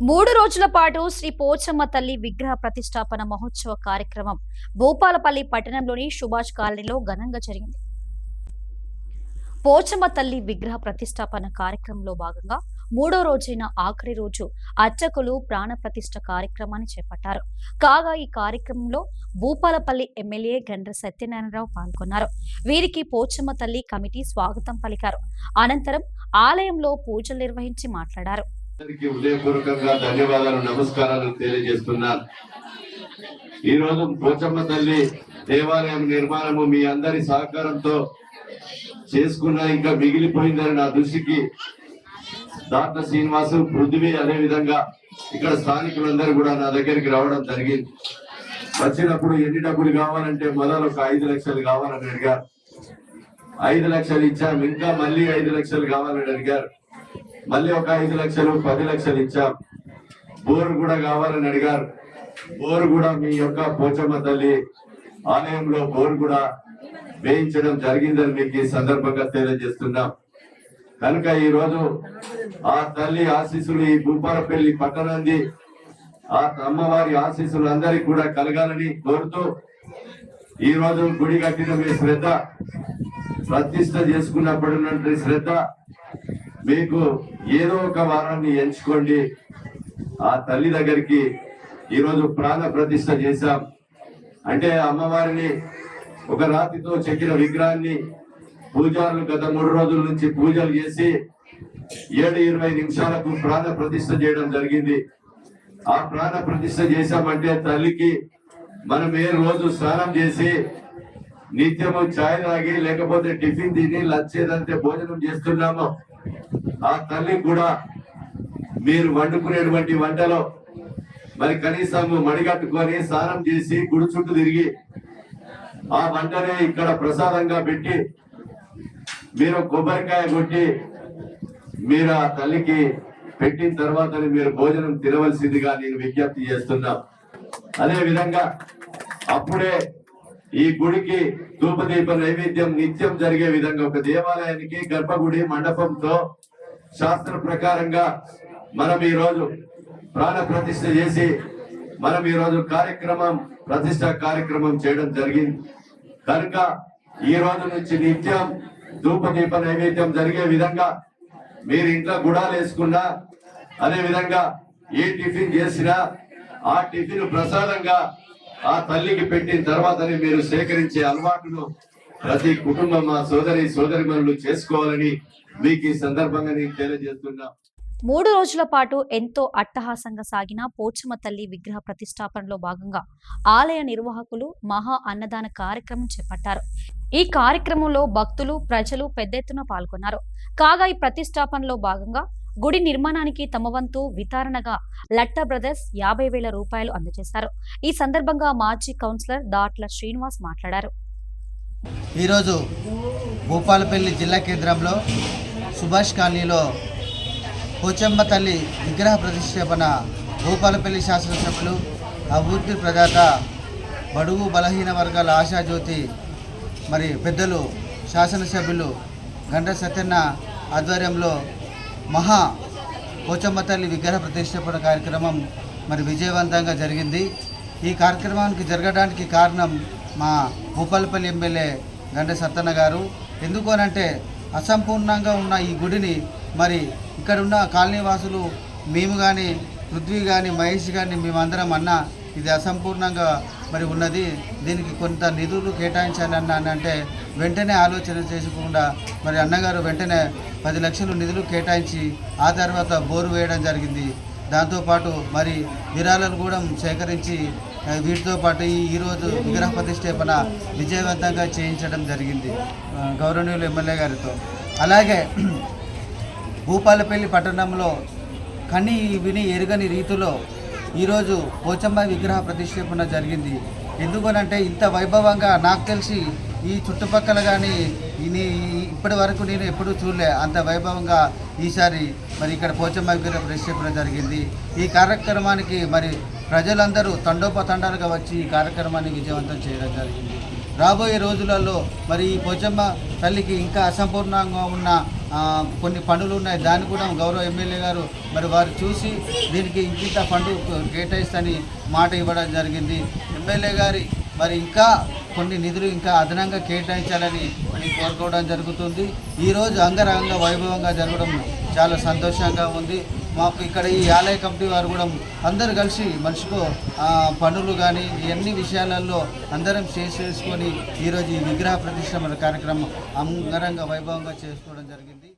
3 రోజుల పాటు శ్రీ పోచమ్మ తల్లి విగ్రహ ప్రతిష్టాపన మహోత్సవ కార్యక్రమం భూపాలపల్లి పట్టణంలోని సుభాష్ కాలనీలో ఘనంగా జరిగింది. పోచమ్మ తల్లి విగ్రహ ప్రతిష్టాపన కార్యక్రమంలో భాగంగా 3వ రోజైన ఆఖరి రోజు అర్చకులు ప్రాణ ప్రతిష్ఠ కార్యక్రమాన్ని చేపట్టారు. కాగా ఈ కార్యక్రమంలో భూపాలపల్లి ఎమ్మెల్యే గండ్ర సత్యనారాయణరావు పాల్గొన్నారు. వీరికి పోచమ్మ తల్లి కమిటీ స్వాగతం పలికారు. అనంతరం ఆలయంలో పూజలు నిర్వహించి మాట్లాడారు. హృదయపూర్వకంగా ధన్యవాదాలు, నమస్కారాలు తెలియజేస్తున్నాను. ఈ రోజు పోచమ్మ తల్లి దేవాలయం నిర్మాణము మీ అందరి సహకారంతో చేసుకున్న ఇంకా మిగిలిపోయిందని నా దృష్టికి డాక్టర్ శ్రీనివాసు, పృథ్వీ, అదే విధంగా ఇక్కడ స్థానికులందరూ కూడా నా దగ్గరికి రావడం జరిగింది. వచ్చినప్పుడు ఎన్ని డబ్బులు కావాలంటే మొదలు ఒక 5 లక్షలు కావాలని అడిగారు. 5 లక్షలు ఇచ్చాం. ఇంకా మళ్ళీ 5 లక్షలు కావాలని అడిగారు. మళ్ళీ ఒక 5 లక్షలు, 10 లక్షలు ఇచ్చాం. బోర్ కూడా కావాలని అడిగారు. బోర్ కూడా మీ యొక్క పోచమ్మ తల్లి ఆలయంలో బోర్ కూడా వేయించడం జరిగిందని మీకు ఈ సందర్భంగా తెలియజేస్తున్నాం. కనుక ఈ రోజు ఆ తల్లి ఆశీస్సులు ఈ భూపాలపల్లి పట్టణాన్ని, ఆ అమ్మవారి ఆశీస్సులు అందరికీ కూడా కలగాలని కోరుతూ ఈ రోజు గుడి కట్టిన మీ శ్రద్ధ, ప్రతిష్ట చేసుకున్నప్పుడు శ్రద్ధ, మీకు ఏదో ఒక వారాన్ని ఎంచుకోండి. ఆ తల్లి దగ్గరికి ఈరోజు ప్రాణ ప్రతిష్ట చేశాం. అంటే అమ్మవారిని ఒక రాతితో చెక్కిన విగ్రహాన్ని పూజారులు గత 3 రోజుల నుంచి పూజలు చేసి 7:20 నిమిషాలకు ప్రాణ ప్రతిష్ట చేయడం జరిగింది. ఆ ప్రాణ ప్రతిష్ట చేశామంటే తల్లికి మనం ఏ రోజు స్నానం చేసి నిత్యము ఛాయ్ తాగి లేకపోతే టిఫిన్ తిని లంచ్ ఏదంటే భోజనం చేస్తున్నామో ఆ తల్లి కూడా మీరు వండుకునేటువంటి వంటలో మరి కనీసం మడిగట్టుకొని స్నానం చేసి గుడి చుట్టూ తిరిగి ఆ వంటనే ఇక్కడ ప్రసాదంగా పెట్టి మీరు కొబ్బరికాయ కొట్టి మీరు ఆ తల్లికి పెట్టిన తర్వాత మీరు భోజనం తినవలసిందిగా నేను విజ్ఞప్తి చేస్తున్నా. అదే విధంగా అప్పుడే ఈ గుడికి ధూపదీప నైవేద్యం నిత్యం జరిగే విధంగా ఒక దేవాలయానికి గర్భగుడి మండపంతో శాస్త్ర ప్రకారంగా మనం ఈ రోజు ప్రాణ ప్రతిష్ఠ చేసి మనం ఈ రోజు ప్రతిష్ట కార్యక్రమం చేయడం జరిగింది. కనుక ఈ రోజు నుంచి నిత్యం ధూపదీప నైవేద్యం జరిగే విధంగా మీరు ఇంట్లో గుడాలు వేసుకున్నా, అదే విధంగా ఏ టిఫిన్ చేసినా ఆ టిఫిన్ ప్రసాదంగా ఆ తల్లికి పెట్టిన తర్వాతనే మీరు సేకరించే అలవాటును ప్రతి కుటుంబం మా సోదరిమణులు చేసుకోవాలని మీకు ఈ సందర్భంగా నేను తెలియజేస్తున్నా. 3 రోజుల పాటు ఎంతో అట్టహాసంగా సాగిన పోచమ్మ తల్లి విగ్రహ ప్రతిష్టాపనలో భాగంగా ఆలయ నిర్వాహకులు మహా అన్నదాన కార్యక్రమం చేపట్టారు. ఈ కార్యక్రమంలో భక్తులు, ప్రజలు పెద్ద ఎత్తున పాల్గొన్నారు. కాగా ఈ ప్రతిష్టాపనలో భాగంగా గుడి నిర్మాణానికి తమ వంతు వితరణగా లట్ట బ్రదర్స్ 50,000 రూపాయలు అందజేశారు. ఈ సందర్భంగా మాజీ కౌన్సిలర్ దాట్ల శ్రీనివాస్ మాట్లాడారు. ఈరోజు భూపాలపల్లి జిల్లా కేంద్రంలో సుభాష్ కాలనీలో పోచమ్మ తల్లి విగ్రహ ప్రతిష్టాపన భూపాలపల్లి శాసనసభ్యులు, అభివృద్ధి ప్రదాత, బడుగు బలహీన వర్గాల ఆశాజ్యోతి మరి పెద్దలు శాసనసభ్యులు గండ్ర సత్యన్న ఆధ్వర్యంలో మహా పోచమ్మ తల్లి విగ్రహ ప్రతిష్టాపన కార్యక్రమం మరి విజయవంతంగా జరిగింది. ఈ కార్యక్రమానికి జరగడానికి కారణం మా భూపాలపల్లి ఎమ్మెల్యే గండ్ర సత్తన్న గారు. ఎందుకు అనంటే అసంపూర్ణంగా ఉన్న ఈ గుడిని మరి ఇక్కడ ఉన్న కాలనీ వాసులు, మేము కానీ, పృథ్వీ కానీ, మహేష్ కానీ, మేమందరం అన్న ఇది అసంపూర్ణంగా మరి ఉన్నది, దీనికి కొంత నిధులు కేటాయించాలన్న అంటే వెంటనే ఆలోచన చేసుకోకుండా మరి అన్నగారు వెంటనే 10 లక్షలు నిధులు కేటాయించి ఆ తర్వాత బోరు వేయడం జరిగింది. దాంతోపాటు మరి విరాళాలు కూడా సేకరించి వీటితో పాటు ఈరోజు విగ్రహ ప్రతిష్టాపన విజయవంతంగా చేయించడం జరిగింది గౌరవనీయులు ఎమ్మెల్యే గారితో. అలాగే భూపాలపల్లి పట్టణంలో కని విని ఎరుగని రీతిలో ఈరోజు పోచమ్మ విగ్రహ ప్రతిష్టాపన జరిగింది. ఎందుకనంటే ఇంత వైభవంగా నాకు తెలిసి ఈ చుట్టుపక్కల కానీ ఇప్పటి వరకు నేను ఎప్పుడూ చూడలే అంత వైభవంగా ఈసారి మరి ఇక్కడ పోచమ్మ విగ్రహ ప్రతిష్టాపన జరిగింది. ఈ కార్యక్రమానికి మరి ప్రజలందరూ తండోపతండాలుగా వచ్చి ఈ కార్యక్రమాన్ని విజయవంతం చేయడం జరిగింది. రాబోయే రోజులలో మరి ఈ పోచమ్మ తల్లికి ఇంకా అసంపూర్ణంగా ఉన్న కొన్ని పనులు ఉన్నాయి. దాన్ని కూడా గౌరవ ఎమ్మెల్యే గారు మరి వారు చూసి దీనికి ఇంత ఫండ్ కేటాయిస్తని మాట ఇవ్వడం జరిగింది. ఎమ్మెల్యే గారి మరి ఇంకా కొన్ని నిధులు ఇంకా అదనంగా కేటాయించాలని కోరుకోవడం జరుగుతుంది. ఈరోజు అంగరంగ వైభవంగా జరగడం చాలా సంతోషంగా ఉంది. మాకు ఇక్కడ ఈ ఆలయ కమిటీ వారు కూడా అందరు కలిసి మనిషికో పనులు కానీ అన్ని విషయాలలో అందరం చేసుకొని ఈరోజు ఈ విగ్రహ ప్రతిష్ఠ కార్యక్రమం అంగరంగ వైభవంగా చేసుకోవడం జరిగింది.